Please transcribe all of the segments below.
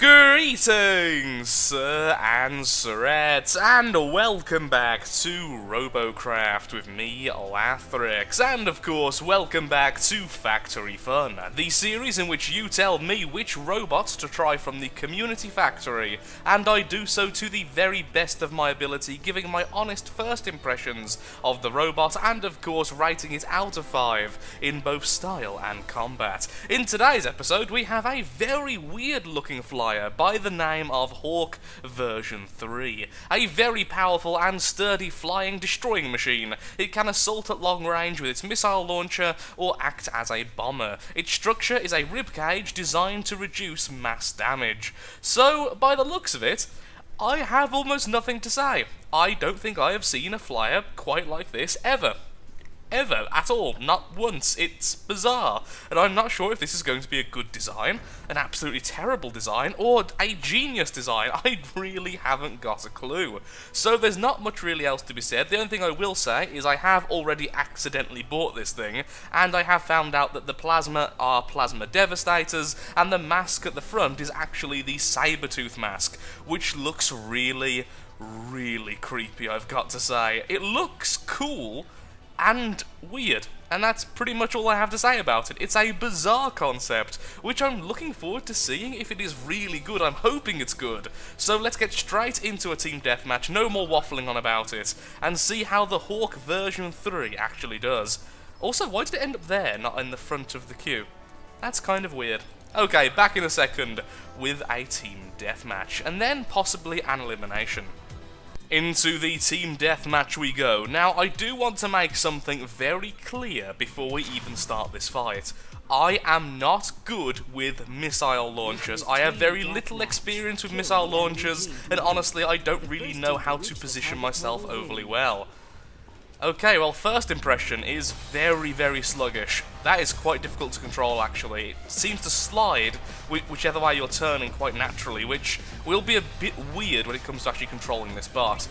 Greetings, sir and sirettes, and welcome back to Robocraft with me, Lathrix, and of course, welcome back to Factory Fun, the series in which you tell me which robots to try from the community factory, and I do so to the very best of my ability, giving my honest first impressions of the robot, and of course, rating it out of 5 in both style and combat. In today's episode, we have a very weird looking flyer by the name of Hawk version 3. A very powerful and sturdy flying destroying machine. It can assault at long range with its missile launcher or act as a bomber. Its structure is a ribcage designed to reduce mass damage. So, by the looks of it, I have almost nothing to say. I don't think I have seen a flyer quite like this ever. Ever, at all, not once. It's bizarre, and I'm not sure if this is going to be a good design, an absolutely terrible design, or a genius design. I really haven't got a clue. So there's not much really else to be said. The only thing I will say is I have already accidentally bought this thing, and I have found out that the plasma are plasma devastators, and the mask at the front is actually the Sabertooth mask, which looks really, really creepy, I've got to say. It looks cool and weird, and that's pretty much all I have to say about it. It's a bizarre concept, which I'm looking forward to seeing if it is really good. I'm hoping it's good. So let's get straight into a team deathmatch, no more waffling on about it, and see how the Hawk version 3 actually does. Also, why did it end up there, not in the front of the queue? That's kind of weird. Okay, back in a second with a team deathmatch, and then possibly an elimination. Into the team deathmatch we go. Now, I do want to make something very clear before we even start this fight. I am not good with missile launchers. I have very little experience with missile launchers, and honestly, I don't really know how to position myself overly well. Okay, well, first impression is very, very sluggish. That is quite difficult to control, actually. It seems to slide whichever way you're turning quite naturally, which will be a bit weird when it comes to actually controlling this bot.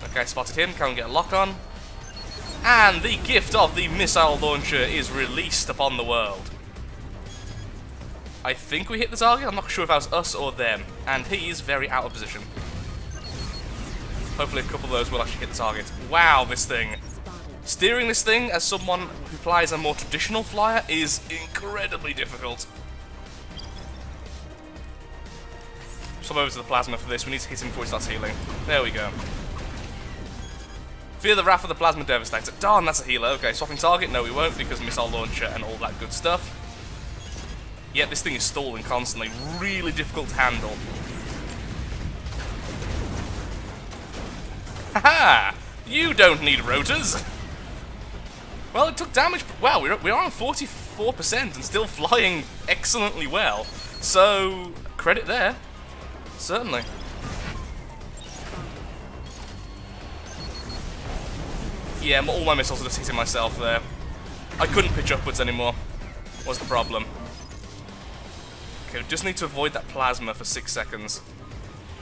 Okay, spotted him, can we get a lock on? And the gift of the missile launcher is released upon the world. I think we hit the target, I'm not sure if that was us or them, and he is very out of position. Hopefully a couple of those will actually hit the target. Wow, this thing. Steering this thing as someone who plays a more traditional flyer is incredibly difficult. Swap over to the plasma for this. We need to hit him before he starts healing. There we go. Fear the wrath of the plasma devastator. Darn, that's a healer. Okay, swapping target. No, we won't because missile launcher and all that good stuff. Yet this thing is stalling constantly. Really difficult to handle. Haha! You don't need rotors! Well, it took damage. Wow, we are on 44% and still flying excellently well. So, credit there. Certainly. Yeah, all my missiles are just hitting myself there. I couldn't pitch upwards anymore. What's the problem? Okay, we just need to avoid that plasma for 6 seconds.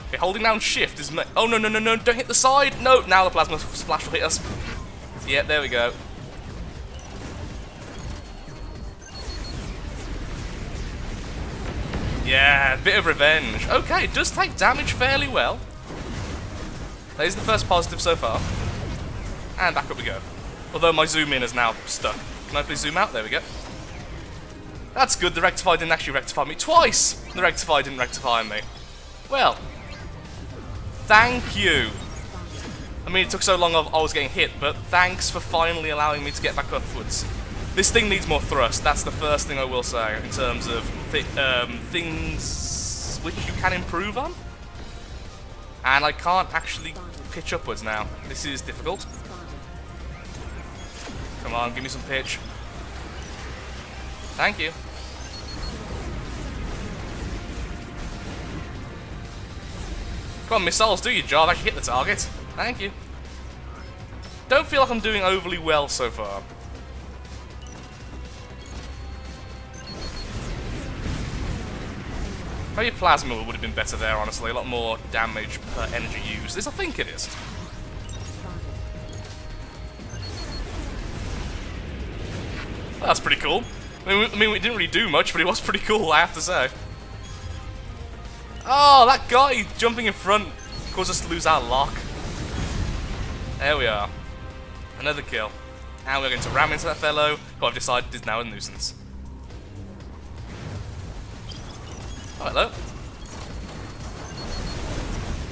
Okay, holding down shift is... Oh, no, no, no, no, don't hit the side! No, now the plasma splash will hit us. Yeah, there we go. Yeah, bit of revenge. Okay, it does take damage fairly well. That is the first positive so far. And back up we go. Although my zoom in is now stuck. Can I please zoom out? There we go. That's good, the rectify didn't actually rectify me twice! The rectify didn't rectify me. Well... Thank you. I mean, it took so long I was getting hit, but thanks for finally allowing me to get back upwards. This thing needs more thrust. That's the first thing I will say in terms of things which you can improve on. And I can't actually pitch upwards now. This is difficult. Come on, give me some pitch. Thank you. Come on, missiles, do your job. Actually hit the target. Thank you. Don't feel like I'm doing overly well so far. Maybe plasma would have been better there, honestly. A lot more damage per energy used. I think it is. That's pretty cool. I mean, we didn't really do much, but it was pretty cool, I have to say. Oh, that guy jumping in front caused us to lose our lock. There we are. Another kill. And we're going to ram into that fellow, who I've decided is now a nuisance. Oh, hello.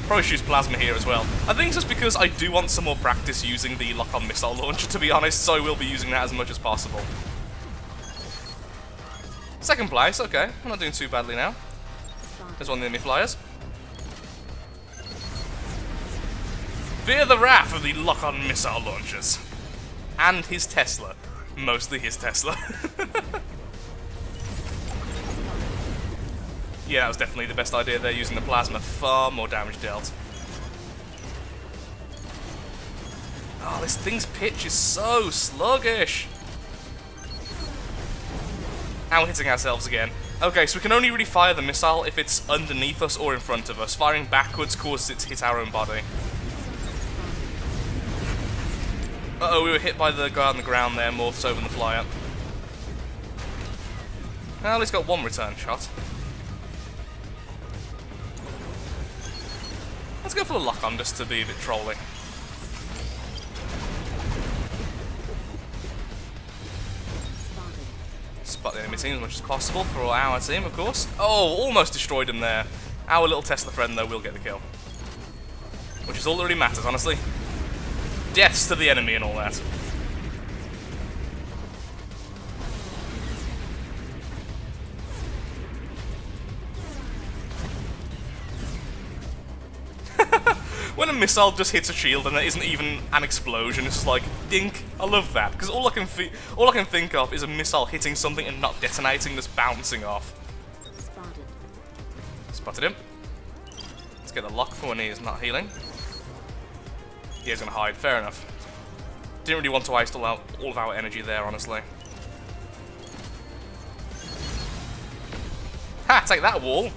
Probably choose plasma here as well. I think it's just because I do want some more practice using the lock-on missile launcher, to be honest, so I will be using that as much as possible. Second place, okay. We're not doing too badly now. There's one of the enemy flyers. Fear the wrath of the lock-on missile launchers. And his Tesla. Mostly his Tesla. Yeah, that was definitely the best idea there, using the plasma. Far more damage dealt. Oh, this thing's pitch is so sluggish. And we're hitting ourselves again. Okay, so we can only really fire the missile if it's underneath us or in front of us. Firing backwards causes it to hit our own body. Uh-oh, we were hit by the guy on the ground there, morphs over the flyer. Well, he's got one return shot. Let's go for the lock-on just to be a bit trolling. Spot the enemy team as much as possible for our team, of course. Oh, almost destroyed him there. Our little Tesla friend, though, will get the kill. Which is all that really matters, honestly. Deaths to the enemy and all that. When a missile just hits a shield and there isn't even an explosion, it's just like, dink. I love that, because all I can think of is a missile hitting something and not detonating, just bouncing off. Spotted him. Let's get the lock for when he is not healing. Yeah, he's gonna hide. Fair enough. Didn't really want to waste all of our energy there, honestly. Ha! Take that, wall.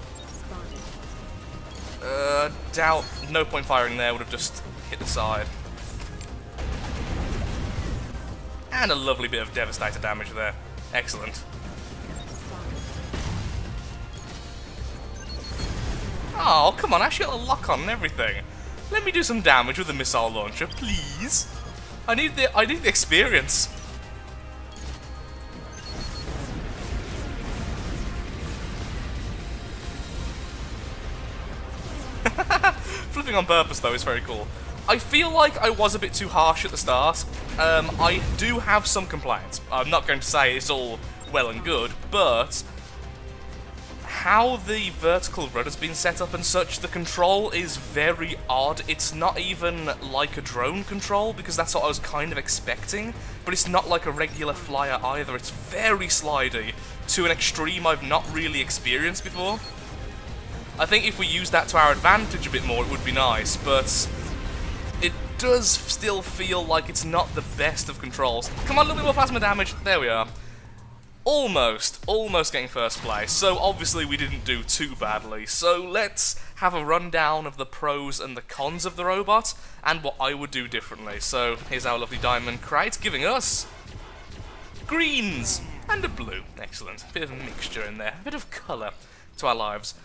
Doubt. No point firing there. Would have just hit the side. And a lovely bit of devastator damage there. Excellent. Oh, come on! I actually got a lock on and everything. Let me do some damage with the missile launcher, please. I need the experience. Flipping on purpose, though, is very cool. I feel like I was a bit too harsh at the start. I do have some complaints. I'm not going to say it's all well and good, but how the vertical rudder's been set up and such, the control is very odd. It's not even like a drone control, because that's what I was kind of expecting, but it's not like a regular flyer either. It's very slidey, to an extreme I've not really experienced before. I think if we use that to our advantage a bit more, it would be nice, but it does still feel like it's not the best of controls. Come on, a little bit more plasma damage. There we are. Almost getting first place, so obviously we didn't do too badly. So let's have a rundown of the pros and the cons of the robot, and what I would do differently. So here's our lovely diamond crate, giving us greens and a blue. Excellent. Bit of a mixture in there, a bit of colour to our lives.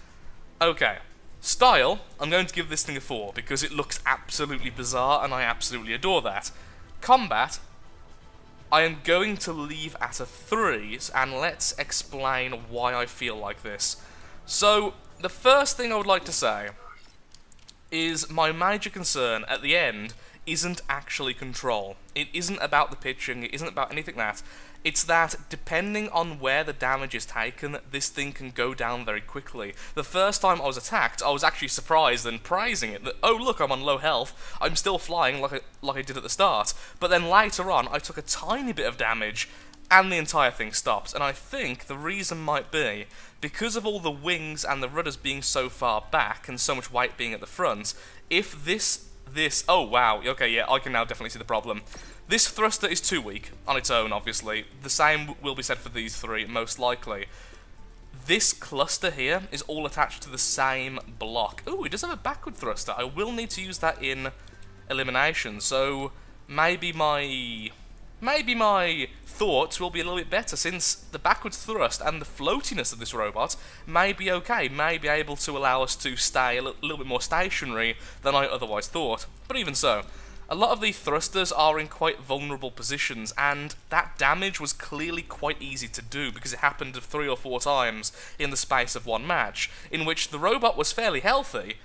Okay, style, I'm going to give this thing a 4, because it looks absolutely bizarre, and I absolutely adore that. Combat, I am going to leave at a 3, and let's explain why I feel like this. So, the first thing I would like to say is my major concern at the end isn't actually control. It isn't about the pitching, it isn't about anything like that. It's that, depending on where the damage is taken, this thing can go down very quickly. The first time I was attacked, I was actually surprised and praising it, that, oh look, I'm on low health, I'm still flying like I did at the start. But then later on, I took a tiny bit of damage, and the entire thing stopped. And I think the reason might be, because of all the wings and the rudders being so far back, and so much weight being at the front, if this, oh wow, okay, yeah, I can now definitely see the problem. This thruster is too weak, on its own, obviously. The same will be said for these three, most likely. This cluster here is all attached to the same block. Ooh, it does have a backward thruster. I will need to use that in elimination, so maybe my maybe my thoughts will be a little bit better, since the backwards thrust and the floatiness of this robot may be okay, may be able to allow us to stay a little bit more stationary than I otherwise thought. But even so, a lot of the thrusters are in quite vulnerable positions, and that damage was clearly quite easy to do because it happened 3 or 4 times in the space of one match, in which the robot was fairly healthy,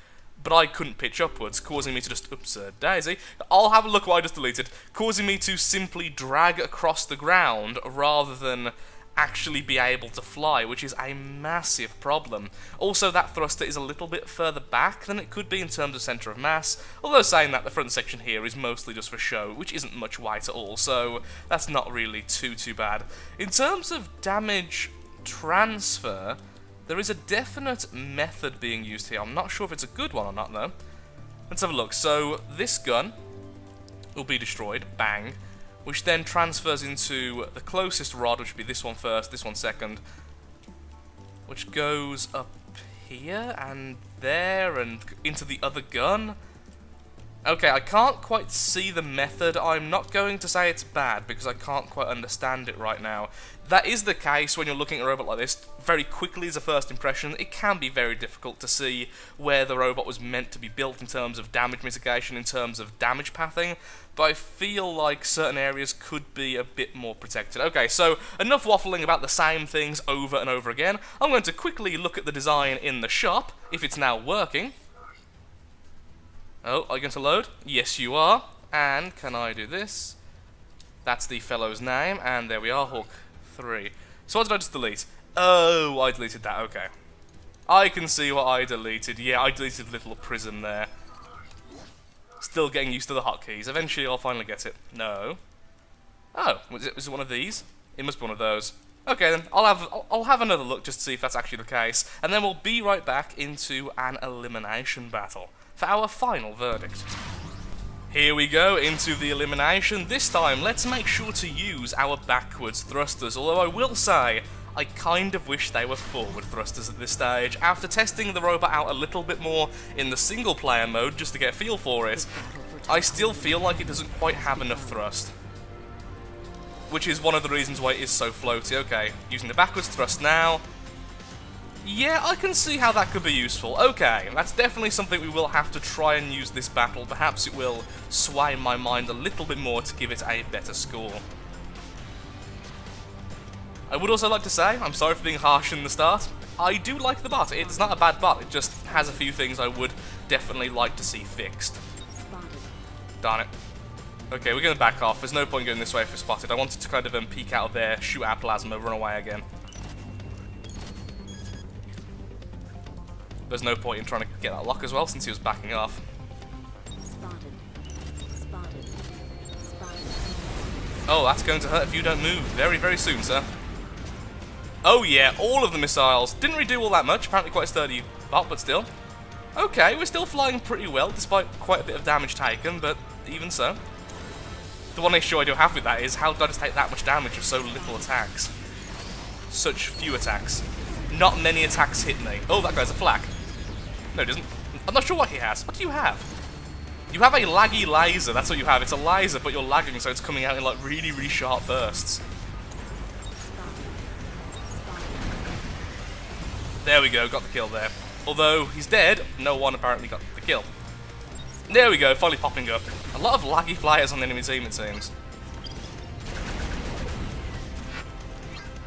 but I couldn't pitch upwards, causing me to just, oops, daisy, I'll have a look what I just deleted, causing me to simply drag across the ground rather than actually be able to fly, which is a massive problem. Also, that thruster is a little bit further back than it could be in terms of centre of mass, although saying that, the front section here is mostly just for show, which isn't much weight at all, so that's not really too bad. In terms of damage transfer, there is a definite method being used here. I'm not sure if it's a good one or not, though. Let's have a look. So, this gun will be destroyed, bang, which then transfers into the closest rod, which would be this one first, this one second, which goes up here, and there, and into the other gun. Okay, I can't quite see the method. I'm not going to say it's bad, because I can't quite understand it right now. That is the case when you're looking at a robot like this. Very quickly as a first impression, it can be very difficult to see where the robot was meant to be built in terms of damage mitigation, in terms of damage pathing, but I feel like certain areas could be a bit more protected. Okay, so enough waffling about the same things over and over again. I'm going to quickly look at the design in the shop, if it's now working. Oh, are you going to load? Yes, you are. And can I do this? That's the fellow's name, and there we are, Hawk 3. So what did I just delete? Oh, I deleted that, okay. I can see what I deleted. Yeah, I deleted the little prism there. Still getting used to the hotkeys. Eventually I'll finally get it. No. Oh, was it one of these? It must be one of those. Okay then, I'll have another look just to see if that's actually the case, and then we'll be right back into an elimination battle for our final verdict. Here we go, into the elimination. This time, let's make sure to use our backwards thrusters, although I will say, I kind of wish they were forward thrusters at this stage. After testing the robot out a little bit more in the single player mode, just to get a feel for it, I still feel like it doesn't quite have enough thrust. Which is one of the reasons why it is so floaty. Okay, using the backwards thrust now. Yeah, I can see how that could be useful. Okay, that's definitely something we will have to try and use this battle. Perhaps it will sway my mind a little bit more to give it a better score. I would also like to say, I'm sorry for being harsh in the start, I do like the bot. It's not a bad bot, it just has a few things I would definitely like to see fixed. Darn it. Okay, we're going to back off. There's no point going this way if we're spotted. I wanted to kind of peek out of there, shoot our plasma, run away again. There's no point in trying to get that lock as well, since he was backing off. Oh, that's going to hurt if you don't move very soon, sir. Oh yeah, all of the missiles. Didn't really do all that much, apparently quite a sturdy bot, but still. Okay, we're still flying pretty well, despite quite a bit of damage taken, but even so. The one issue I do have with that is, how did I just take that much damage with so little attacks? Such few attacks. Not many attacks hit me. Oh, that guy's a flak. No, it doesn't. I'm not sure what he has. What do you have? You have a laggy laser, that's what you have. It's a laser, but you're lagging, so it's coming out in like really sharp bursts. There we go, got the kill there. Although he's dead, no one apparently got the kill. There we go, finally popping up. A lot of laggy flyers on the enemy team, it seems.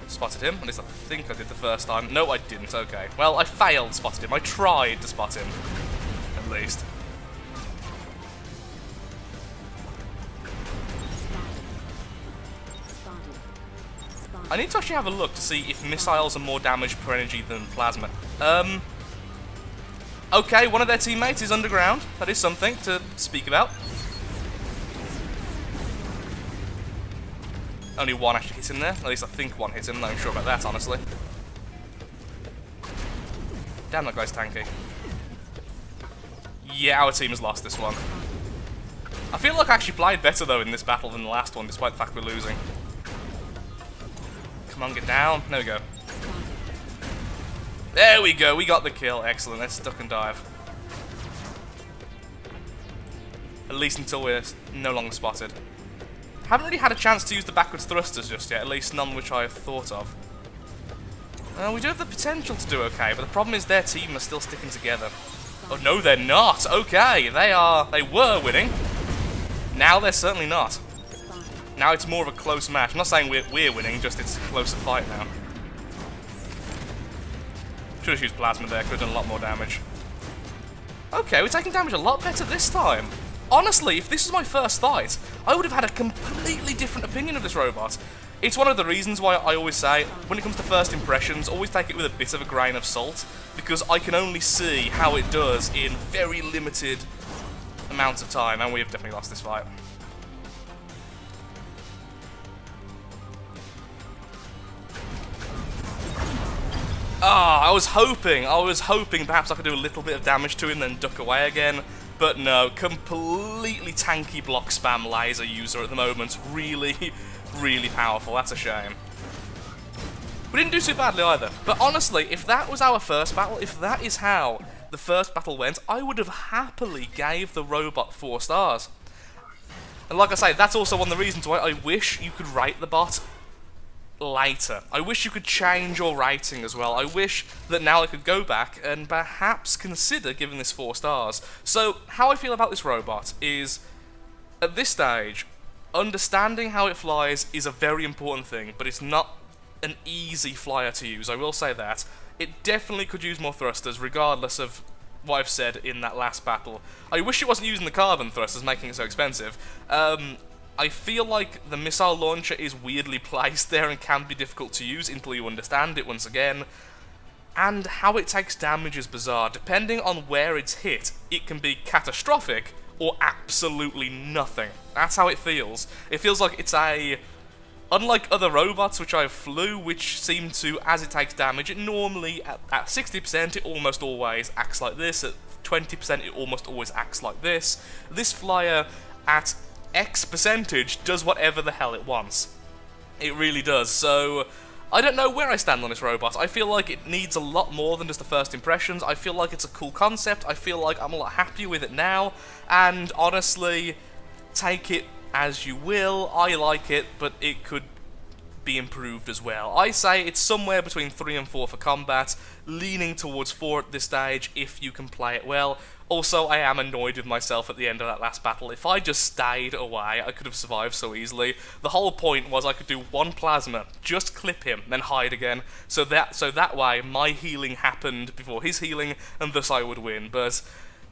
Spotted him, at least I think I did the first time. No, I didn't, okay. Well, I failed spotted him. I tried to spot him, at least. I need to actually have a look to see if missiles are more damage per energy than plasma. Okay, one of their teammates is underground. That is something to speak about. Only one actually hit him there. At least I think one hit him. I'm not even sure about that, honestly. Damn, that guy's tanky. Yeah, our team has lost this one. I feel like I actually played better, though, in this battle than the last one, despite the fact we're losing. Come on, get down. There we go. There we go. We got the kill. Excellent. Let's duck and dive. At least until we're no longer spotted. Haven't really had a chance to use the backwards thrusters just yet, at least none which I have thought of. We do have the potential to do okay, but the problem is their team are still sticking together. Oh no, they're not! Okay, they were winning. Now they're certainly not. Now it's more of a close match. I'm not saying we're winning, just it's a closer fight now. Should have used plasma there, could have done a lot more damage. Okay, we're taking damage a lot better this time. Honestly, if this was my first fight, I would have had a completely different opinion of this robot. It's one of the reasons why I always say, when it comes to first impressions, always take it with a bit of a grain of salt, because I can only see how it does in very limited amounts of time, and we have definitely lost this fight. Ah, I was hoping perhaps I could do a little bit of damage to him, then duck away again. But no, completely tanky block spam laser user at the moment. Really, really powerful. That's a shame. We didn't do too badly either. But honestly, if that was our first battle, if that is how the first battle went, I would have happily gave the robot 4 stars. And like I say, that's also one of the reasons why I wish you could rate the bot later. I wish you could change your rating as well. I wish that now I could go back and perhaps consider giving this 4 stars. So, how I feel about this robot is, at this stage, understanding how it flies is a very important thing, but it's not an easy flyer to use, I will say that. It definitely could use more thrusters, regardless of what I've said in that last battle. I wish it wasn't using the carbon thrusters, making it so expensive. I feel like the missile launcher is weirdly placed there and can be difficult to use until you understand it once again. And how it takes damage is bizarre. Depending on where it's hit, it can be catastrophic or absolutely nothing. That's how it feels. It feels like it's a... Unlike other robots which I flew, which seem to, as it takes damage, it normally, at 60%, it almost always acts like this. At 20%, it almost always acts like this. This flyer, at X percentage, does whatever the hell it wants. It really does. So, I don't know where I stand on this robot. I feel like it needs a lot more than just the first impressions. I feel like it's a cool concept. I feel like I'm a lot happier with it now. And honestly, take it as you will. I like it, but it could be improved as well. I say it's somewhere between 3 and 4 for combat, leaning towards 4 at this stage if you can play it well. Also, I am annoyed with myself at the end of that last battle. If I just stayed away, I could have survived so easily. The whole point was I could do 1 plasma, just clip him, then hide again, so that way my healing happened before his healing, and thus I would win. But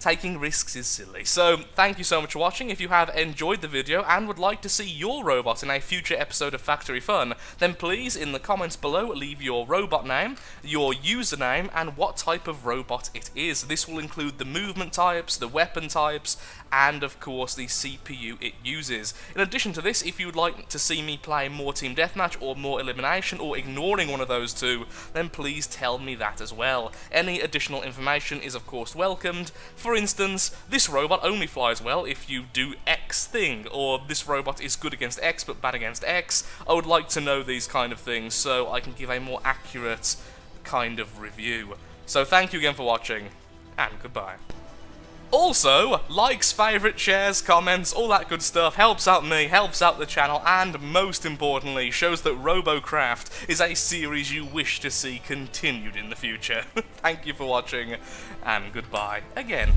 taking risks is silly. So, thank you so much for watching. If you have enjoyed the video and would like to see your robot in a future episode of Factory Fun, then please, in the comments below, leave your robot name, your username, and what type of robot it is. This will include the movement types, the weapon types, and of course the CPU it uses. In addition to this, if you would like to see me play more Team Deathmatch or more Elimination, or ignoring one of those two, then please tell me that as well. Any additional information is of course welcomed. For instance, this robot only flies well if you do X thing, or this robot is good against X but bad against X. I would like to know these kind of things so I can give a more accurate kind of review. So thank you again for watching, and goodbye. Also, likes, favourites, shares, comments, all that good stuff helps out me, helps out the channel, and most importantly, shows that Robocraft is a series you wish to see continued in the future. Thank you for watching, and goodbye again.